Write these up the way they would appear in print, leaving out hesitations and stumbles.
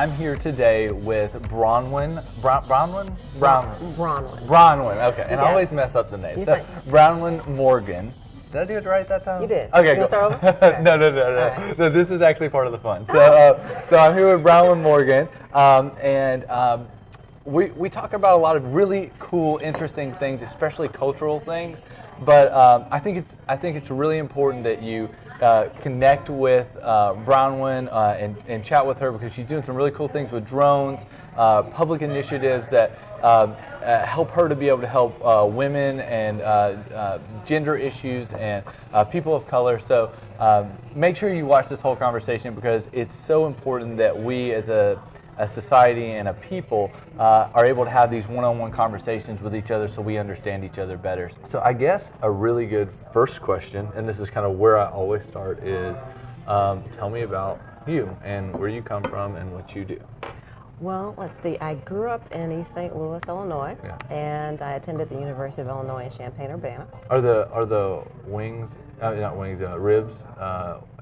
I'm here today with Bronwyn. Bronwyn? Bronwyn. Okay, and I always mess up the name. You think? Bronwyn Morgan. Did I do it right that time? You did. Okay, you cool. start over? Okay. No. Right. No, this is actually part of the fun. So I'm here with Bronwyn Morgan, and we talk about a lot of really cool, interesting things, especially cultural things. But I think it's really important that you connect with Bronwyn and chat with her, because she's doing some really cool things with drones, public initiatives that help her to be able to help women and gender issues and people of color. So make sure you watch this whole conversation, because it's so important that we as a society and a people are able to have these one-on-one conversations with each other so we understand each other better. So I guess a really good first question, and this is kind of where I always start, is tell me about you and where you come from and what you do. Well, let's see. I grew up in East St. Louis, Illinois, and I attended the University of Illinois in Champaign-Urbana. Are the wings, not wings, ribs,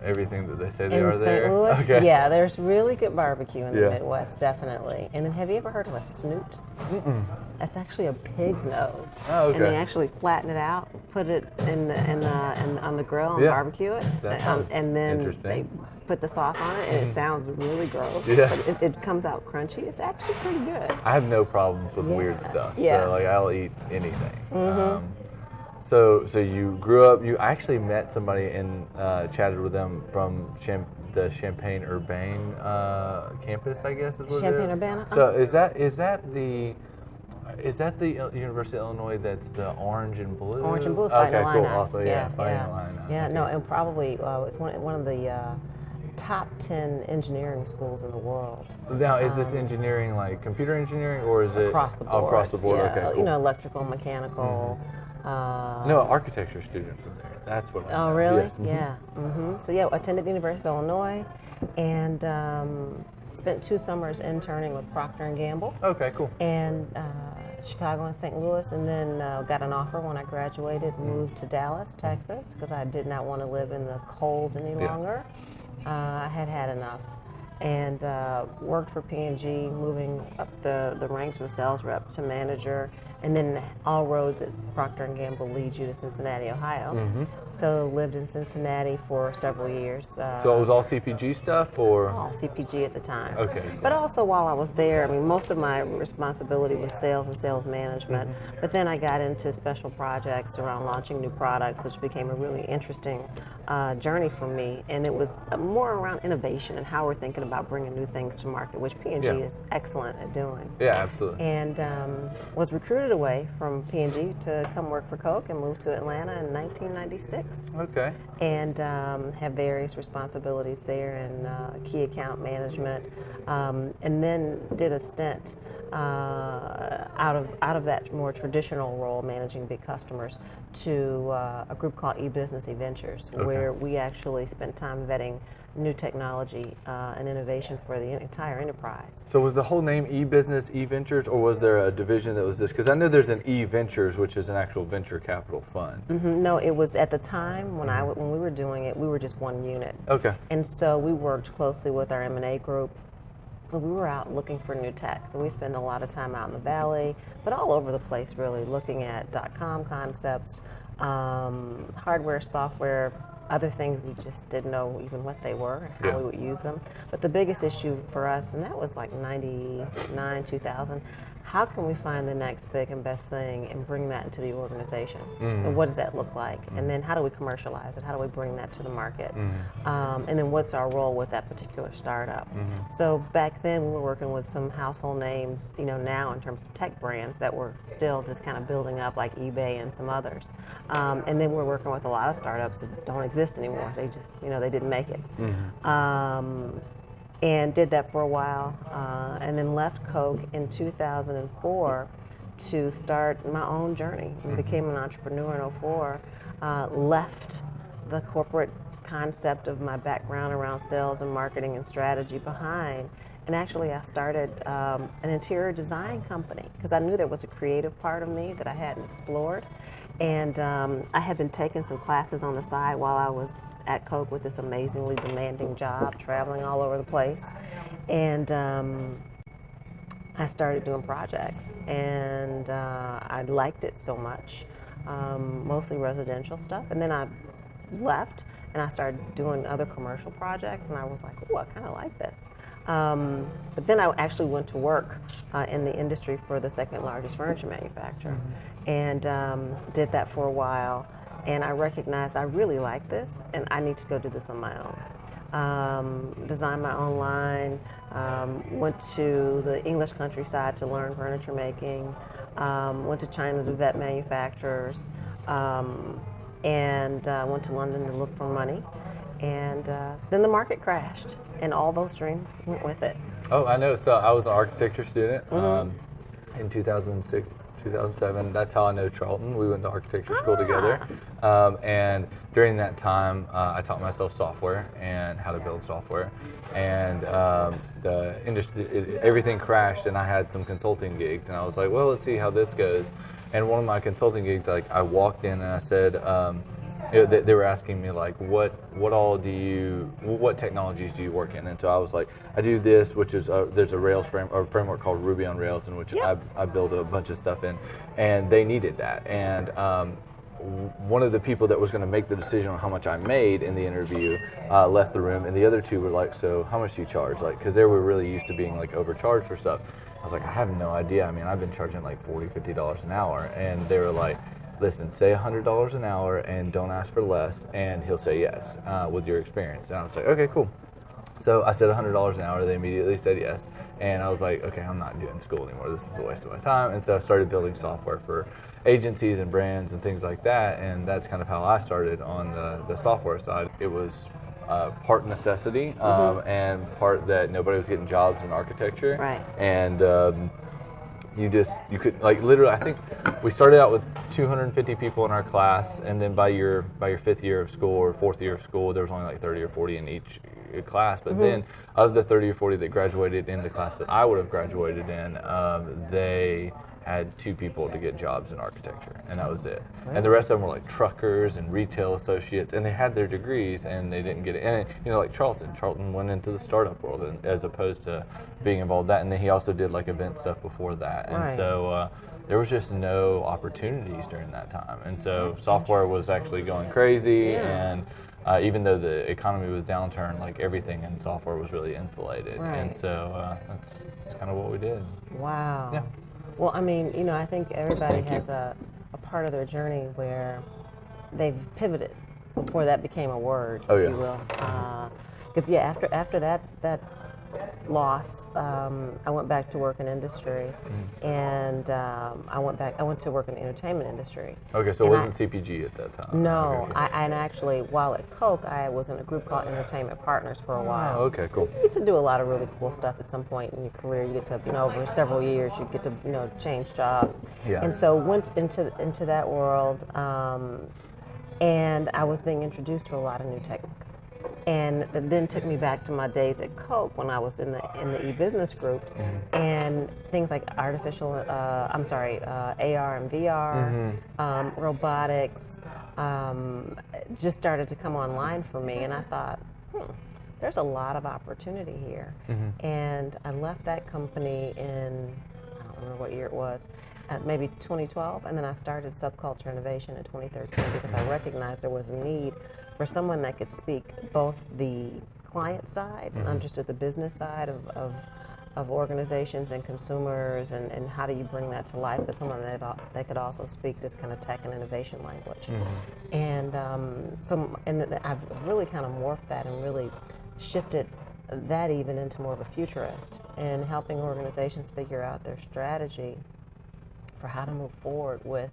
everything that they say they are there? In St. Louis? Okay. Yeah, there's really good barbecue in the Midwest, definitely. And then have you ever heard of a snoot? Mm-mm. That's actually a pig's nose. Oh, okay. And they actually flatten it out, put it on the grill and barbecue it. That sounds and then interesting. they put the sauce on it, and it sounds really gross. Yeah. But it comes out crunchy. It's actually pretty good. I have no problems with weird stuff. Yeah. So I'll eat anything. Mm-hmm. So you grew up. You actually met somebody and chatted with them from the Champaign-Urbana campus, I guess is what Champaign-Urbana. So is that the University of Illinois that's the orange and blue? Orange and blue. Okay, Fighting cool. Illini. Also, Fighting Illini. Yeah, okay. no, and probably it's one of the top 10 engineering schools in the world. Now, is this engineering like computer engineering, or is it across the board? Across the board. Yeah, Okay, cool. you know, electrical, mechanical. No, architecture student from there. That's what I know. Oh, really? Yes. Yeah. Mm-hmm. So, I attended the University of Illinois and spent 2 summers interning with Procter & Gamble. Okay, cool. And Chicago and St. Louis, and then got an offer when I graduated, moved to Dallas, Texas, because I did not want to live in the cold any longer. I had enough. And worked for P&G, moving up the ranks from sales rep to manager, and then all roads at Procter & Gamble lead you to Cincinnati, Ohio. Mm-hmm. So lived in Cincinnati for several years. So it was all CPG stuff, or? All CPG at the time. Okay. But also while I was there, I mean, most of my responsibility was sales and sales management. Mm-hmm. But then I got into special projects around launching new products, which became a really interesting journey for me. And it was more around innovation and how we're thinking about bringing new things to market, which P&G is excellent at doing. Yeah, absolutely. And was recruited away from P&G to come work for Coke and moved to Atlanta in 1996. Okay. And have various responsibilities there in key account management, and then did a stint out of that more traditional role, managing big customers, to a group called eBusiness eVentures, where we actually spent time vetting new technology and innovation for the entire enterprise. So was the whole name eBusiness eVentures, or was there a division that was this? Because I know there's an eVentures, which is an actual venture capital fund. Mm-hmm. No, it was at the time when when we were doing it, we were just one unit. Okay. And so we worked closely with our M&A group. But we were out looking for new tech, so we spend a lot of time out in the valley, but all over the place really, looking at .com concepts, hardware, software, other things we just didn't know even what they were and how we would use them. But the biggest issue for us, and that was like 99, 2000, how can we find the next big and best thing and bring that into the organization? And what does that look like? And then how do we commercialize it? How do we bring that to the market? And then what's our role with that particular startup? So back then we were working with some household names, you know, now in terms of tech brands that were still just kind of building up, like eBay and some others. And then we're working with a lot of startups that don't exist anymore. They just, you know, they didn't make it. And did that for a while, and then left Coke in 2004 to start my own journey, and became an entrepreneur in 2004. Left the corporate concept of my background around sales and marketing and strategy behind, and actually I started an interior design company, because I knew there was a creative part of me that I hadn't explored. And I had been taking some classes on the side while I was at Coke with this amazingly demanding job, traveling all over the place. And I started doing projects, and I liked it so much, mostly residential stuff. And then I left, and I started doing other commercial projects, and I was like, oh, I kind of like this. But then I actually went to work in the industry for the second largest furniture manufacturer, and did that for a while. And I recognized I really like this, and I need to go do this on my own. Designed my own line, went to the English countryside to learn furniture making, went to China to vet manufacturers, and went to London to look for money. And then the market crashed, and all those dreams went with it. Oh, I know. So I was an architecture student in 2006, 2007. That's how I know Charlton. We went to architecture school together. And during that time, I taught myself software and how to build software. And the industry, everything crashed, and I had some consulting gigs. And I was like, well, let's see how this goes. And one of my consulting gigs, like, I walked in and I said, they were asking me, like, what technologies do you work in? And so I was like, I do this, which is there's a Rails framework called Ruby on Rails, in which I build a bunch of stuff in, and they needed that. And one of the people that was going to make the decision on how much I made in the interview left the room, and the other two were like, so how much do you charge? Like, because they were really used to being like overcharged for stuff. I was like, I have no idea. I mean, I've been charging like $40, $50 an hour, and they were like, listen, say $100 an hour and don't ask for less, and he'll say yes with your experience. And I was like, okay, cool. So I said $100 an hour. They immediately said yes. And I was like, okay, I'm not doing school anymore. This is a waste of my time. And so I started building software for agencies and brands and things like that. And that's kind of how I started on the software side. It was part necessity and part that nobody was getting jobs in architecture. Right. And you could, like, literally, I think we started out with 250 people in our class, and then by your fifth year of school or fourth year of school, there was only like 30 or 40 in each class. But then of the 30 or 40 that graduated in the class that I would have graduated in, they had 2 people to get jobs in architecture, and that was it. Wow. And the rest of them were like truckers and retail associates, and they had their degrees and they didn't get it. And like Charlton went into the startup world, and, as opposed to being involved in that. And then he also did like event stuff before that. And so there was just no opportunities during that time. And so software was actually going crazy, and even though the economy was downturned, like, everything in software was really insulated. And so that's kind of what we did. Wow. Yeah. Well, I mean, I think everybody has a part of their journey where they've pivoted before that became a word, if you will. Because after that loss, I went back to work in industry, and I went to work in the entertainment industry. Okay, so it wasn't CPG at that time. No, okay. and actually, while at Coke, I was in a group called Entertainment Partners for a while. Oh, okay, cool. You get to do a lot of really cool stuff at some point in your career. You get to, over several years, you get to, change jobs. Yeah. And so went into that world, and I was being introduced to a lot of new tech. And it then took me back to my days at Coke when I was in the e-business group, and things like AR and VR, robotics, just started to come online for me, and I thought, there's a lot of opportunity here. And I left that company in, I don't remember what year it was, maybe 2012, and then I started Subculture Innovation in 2013 because I recognized there was a need for someone that could speak both the client side and understood the business side of organizations and consumers, and how do you bring that to life, but someone that could also speak this kind of tech and innovation language. And I've really kind of morphed that and really shifted that even into more of a futurist, and helping organizations figure out their strategy for how to move forward with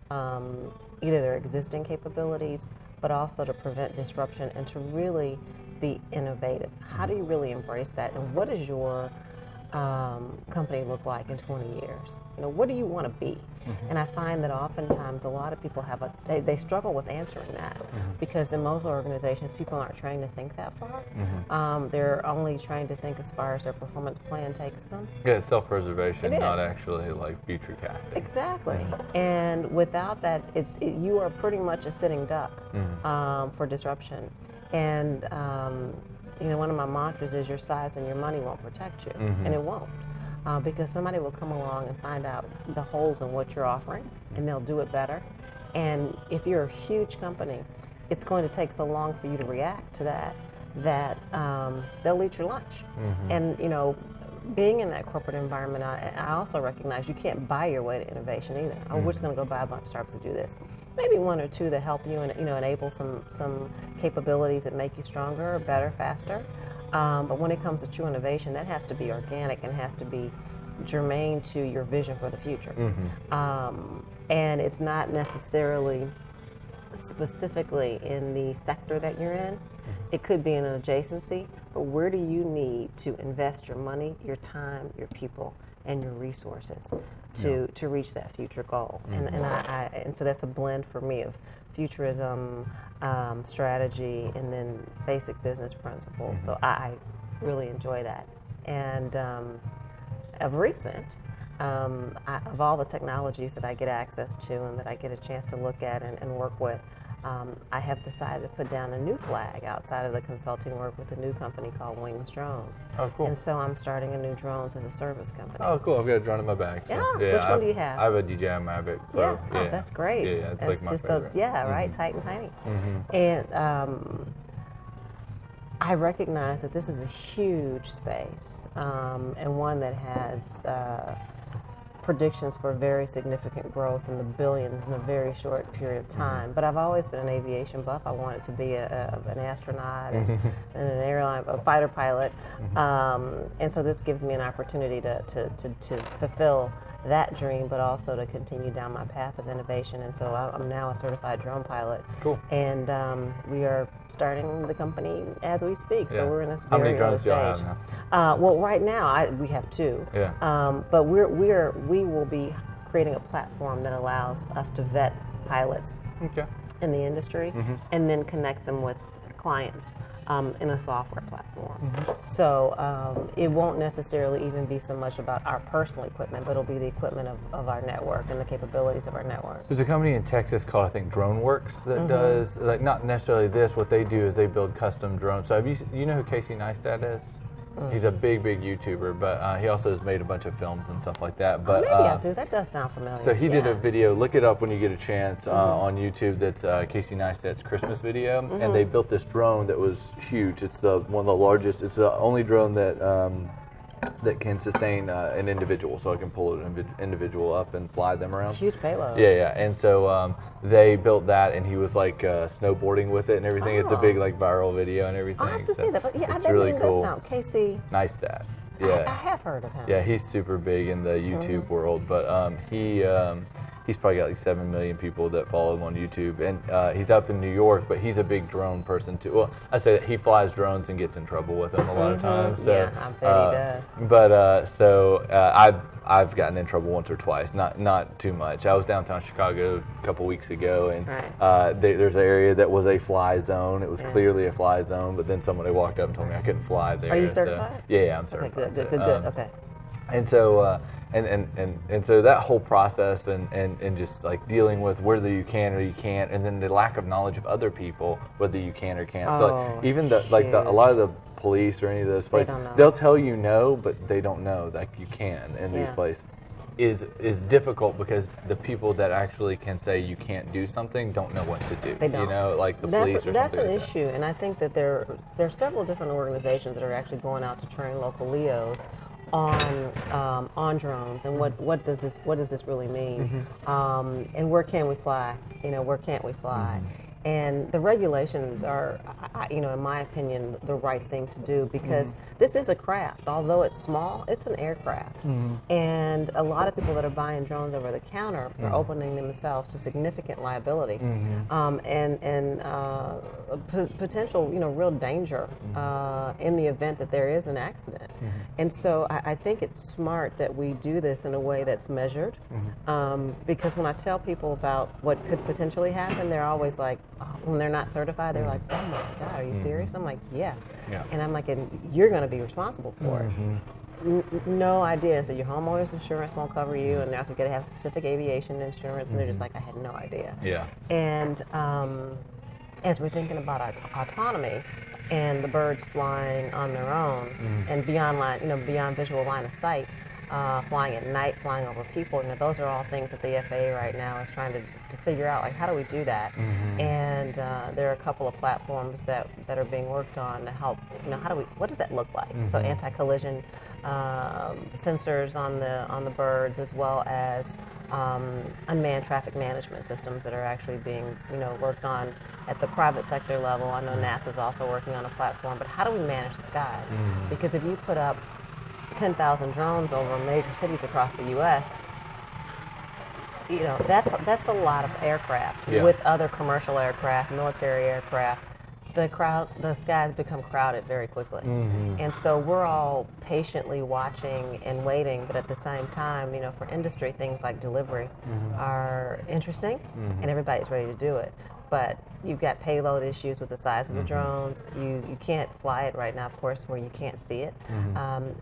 either their existing capabilities, but also to prevent disruption and to really be innovative. How do you really embrace that, and what does your company look like in 20 years? What do you want to be? And I find that oftentimes a lot of people they struggle with answering that, because in most organizations people aren't trained to think that far. They're only trained to think as far as their performance plan takes them. Yeah, it's self-preservation, not actually like future casting. Exactly. And without that, you are pretty much a sitting duck for disruption. And one of my mantras is your size and your money won't protect you, and it won't. Because somebody will come along and find out the holes in what you're offering, and they'll do it better. And if you're a huge company, it's going to take so long for you to react to that they'll eat your lunch. And being in that corporate environment, I also recognize you can't buy your way to innovation either. We're just going to go buy a bunch of startups to do this. Maybe one or two that help you and enable some capabilities that make you stronger, better, faster. But when it comes to true innovation, that has to be organic and has to be germane to your vision for the future. And it's not necessarily specifically in the sector that you're in. It could be in an adjacency, but where do you need to invest your money, your time, your people, and your resources to reach that future goal? And so that's a blend for me of futurism, strategy, and then basic business principles. So I really enjoy that. And of recent, of all the technologies that I get access to and that I get a chance to look at and work with, I have decided to put down a new flag outside of the consulting work with a new company called Wings Drones. Oh, cool. And so I'm starting a new drones as a service company. Oh, cool. I've got a drone in my bag. So. Yeah. Which one do you have? I have a DJI Mavic Pro. Yeah. Oh, that's great. Yeah, it's like my just favorite. right, tight and tiny. And I recognize that this is a huge space and one that has predictions for very significant growth in the billions in a very short period of time. But I've always been an aviation buff. I wanted to be an astronaut and an airline, a fighter pilot. And so this gives me an opportunity to fulfill that dream, but also to continue down my path of innovation. And so I'm now a certified drone pilot. Cool. And we are starting the company as we speak. So we're in this How very many drones do you have now? Well, right now we have 2. Yeah. But we will be creating a platform that allows us to vet pilots in the industry and then connect them with clients in a software platform. So it won't necessarily even be so much about our personal equipment, but it'll be the equipment of our network and the capabilities of our network. There's a company in Texas called, I think, DroneWorks that does, like, not necessarily this. What they do is they build custom drones. So you know who Casey Neistat is? He's a big YouTuber, but he also has made a bunch of films and stuff like that. But maybe I do. That does sound familiar. So he did a video. Look it up when you get a chance on YouTube. That's Casey Neistat's Christmas video, and they built this drone that was huge. It's one of the largest. It's the only drone that can sustain an individual, so it can pull an individual up and fly them around. Huge payload. Yeah. And so they built that, and he was like snowboarding with it and everything. It's a big like viral video and everything. I have to see that, but it's really cool. Sound Casey Neistat. Yeah. I have heard of him. Yeah, he's super big in the YouTube world, but he's probably got like 7 million people that follow him on YouTube, and he's up in New York, but he's a big drone person too. Well, I say that he flies drones and gets in trouble with them a lot of times. So, yeah, I bet he does. But I've gotten in trouble once or twice, not too much. I was downtown Chicago a couple weeks ago, and there's an area that was a fly zone. It was clearly a fly zone, but then somebody walked up and told me I couldn't fly there. Are you certified? Yeah, I'm certified. Okay, good. Okay. And so and so that whole process and just like dealing with whether you can or you can't, and then the lack of knowledge of other people whether you can or can't. So like, even a lot of the police or any of those places, they'll tell you no, but they don't know like you can in these places. Is difficult because the people that actually can say you can't do something don't know what to do. They don't. You know, like the police or something. That's an like issue, and I think that there are several different organizations that are actually going out to train local LEOs on drones and what does this really mean, and where can we fly? Where can't we fly? And the regulations are, in my opinion, the right thing to do, because this is a craft. Although it's small, it's an aircraft. And a lot of people that are buying drones over the counter are opening themselves to significant liability and potential, real danger in the event that there is an accident. And so I think it's smart that we do this in a way that's measured, because when I tell people about what could potentially happen, they're always like, when they're not certified, they're like, oh my God, are you serious? I'm like, yeah. And I'm like, and you're going to be responsible for it. No idea. So your homeowner's insurance won't cover you, and now you've got to have specific aviation insurance, and they're just like, I had no idea. And as we're thinking about autonomy, and the birds flying on their own and beyond line, beyond visual line of sight, flying at night, flying over people. Those are all things that the FAA right now is trying to figure out, like, how do we do that? And there are a couple of platforms that are being worked on to help, what does that look like? So anti-collision sensors on the birds, as well as unmanned traffic management systems that are actually being worked on at the private sector level. I know NASA's also working on a platform, but how do we manage the skies? Because if you put up 10,000 drones over major cities across the U.S., that's a lot of aircraft with other commercial aircraft, military aircraft. The skies become crowded very quickly. And so we're all patiently watching and waiting, but at the same time, for industry, things like delivery are interesting, and everybody's ready to do it. But you've got payload issues with the size of the drones. You can't fly it right now, of course, where you can't see it.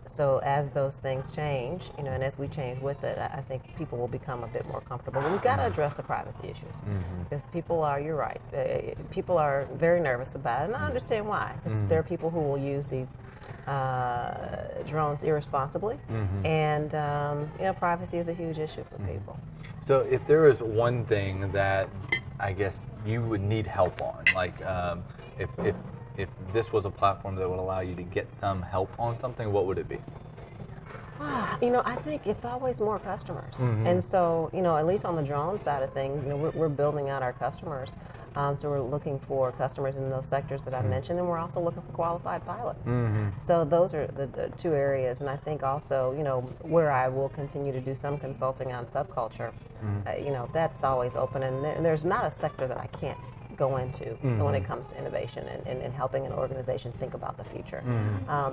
So as those things change, and as we change with it, I think people will become a bit more comfortable. But we've got to address the privacy issues, because you're right, people are very nervous about it, and I understand why. Because there are people who will use these drones irresponsibly, and privacy is a huge issue for people. So if there is one thing that I guess you would need help on, like if this was a platform that would allow you to get some help on something, what would it be? I think it's always more customers. And so, at least on the drone side of things, we're building out our customers. So we're looking for customers in those sectors that I mentioned, and we're also looking for qualified pilots. So those are the two areas. And I think also, where I will continue to do some consulting on subculture, that's always open. And there's not a sector that I can't go into when it comes to innovation and helping an organization think about the future.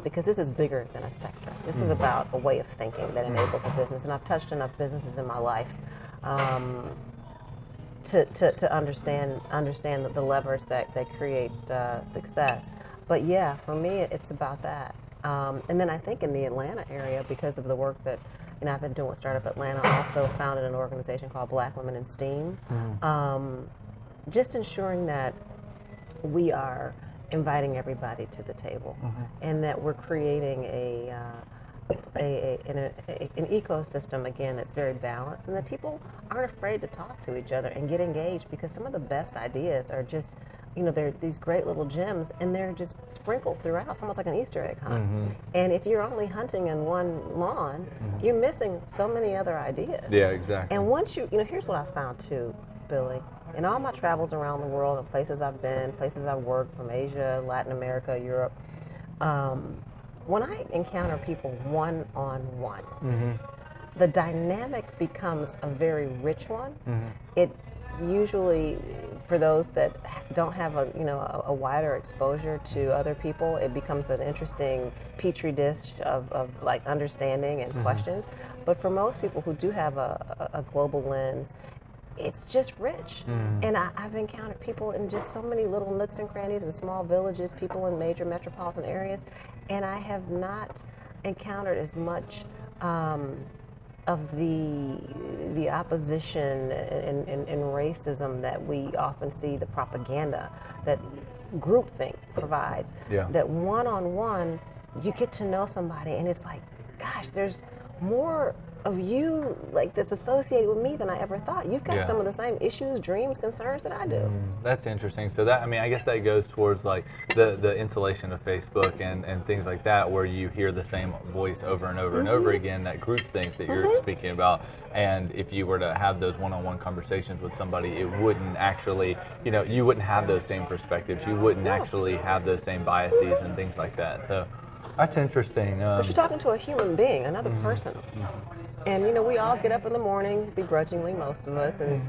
Because this is bigger than a sector. This is about a way of thinking that enables a business. And I've touched enough businesses in my life to understand the levers that create success. But yeah, for me, it's about that. And then I think in the Atlanta area, because of the work that I've been doing with Startup Atlanta, I also founded an organization called Black Women in STEAM. Just ensuring that we are inviting everybody to the table, and that we're creating an ecosystem, again, that's very balanced, and that people aren't afraid to talk to each other and get engaged, because some of the best ideas are just, they're these great little gems, and they're just sprinkled throughout. It's almost like an Easter egg hunt. And if you're only hunting in one lawn, you're missing so many other ideas. Yeah, exactly. And once here's what I found too, Billy. In all my travels around the world and places I've been, places I've worked, from Asia, Latin America, Europe, when I encounter people one-on-one, the dynamic becomes a very rich one. It usually, for those that don't have a wider exposure to other people, it becomes an interesting petri dish of like understanding and questions. But for most people who do have a global lens, it's just rich. And I've encountered people in just so many little nooks and crannies and small villages, people in major metropolitan areas, and I have not encountered as much of the opposition and racism that we often see, the propaganda that groupthink provides. That one-on-one, you get to know somebody, and it's like, gosh, there's more of you that's associated with me than I ever thought. You've got some of the same issues, dreams, concerns that I do. That's interesting. So that, I guess that goes towards like the insulation of Facebook and things like that, where you hear the same voice over and over and over again, that groupthink that you're speaking about. And if you were to have those one-on-one conversations with somebody, it wouldn't actually, you wouldn't have those same perspectives. You wouldn't actually have those same biases and things like that. So that's interesting. But you're talking to a human being, another person. And, we all get up in the morning, begrudgingly, most of us, and,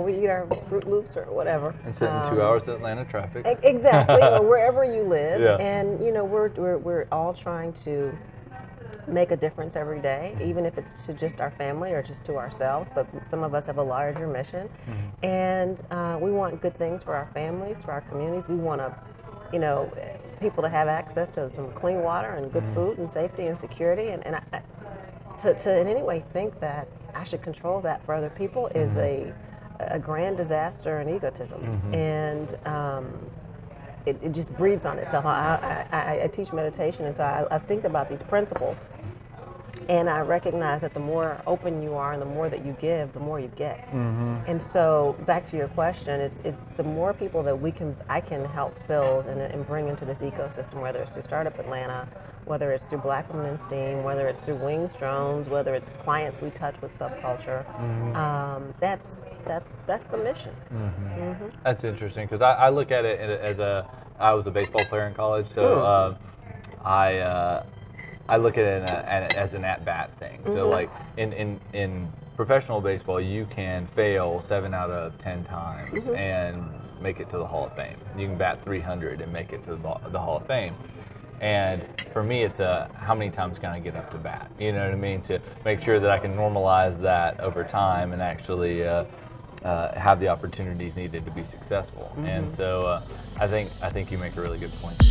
we eat our Fruit Loops or whatever. And sit in 2 hours of Atlanta traffic. Exactly, wherever you live. And, we're all trying to make a difference every day, even if it's to just our family or just to ourselves. But some of us have a larger mission. And we want good things for our families, for our communities. We want to, people to have access to some clean water and good food and safety and security. And to in any way think that I should control that for other people is a grand disaster and egotism. And it just breeds on itself. I teach meditation, and so I think about these principles. And I recognize that the more open you are and the more that you give, the more you get. And so back to your question, it's the more people that I can help build and bring into this ecosystem, whether it's through Startup Atlanta, whether it's through Black Women in STEAM, whether it's through Wings Drones, whether it's clients we touch with subculture. That's the mission. That's interesting, because I look at it as I was a baseball player in college, so I look at it as an at-bat thing. So like in professional baseball, you can fail 7 out of 10 times and make it to the Hall of Fame. You can bat 300 and make it to the Hall of Fame. And for me, it's how many times can I get up to bat? You know what I mean? To make sure that I can normalize that over time and actually have the opportunities needed to be successful. And so I think you make a really good point.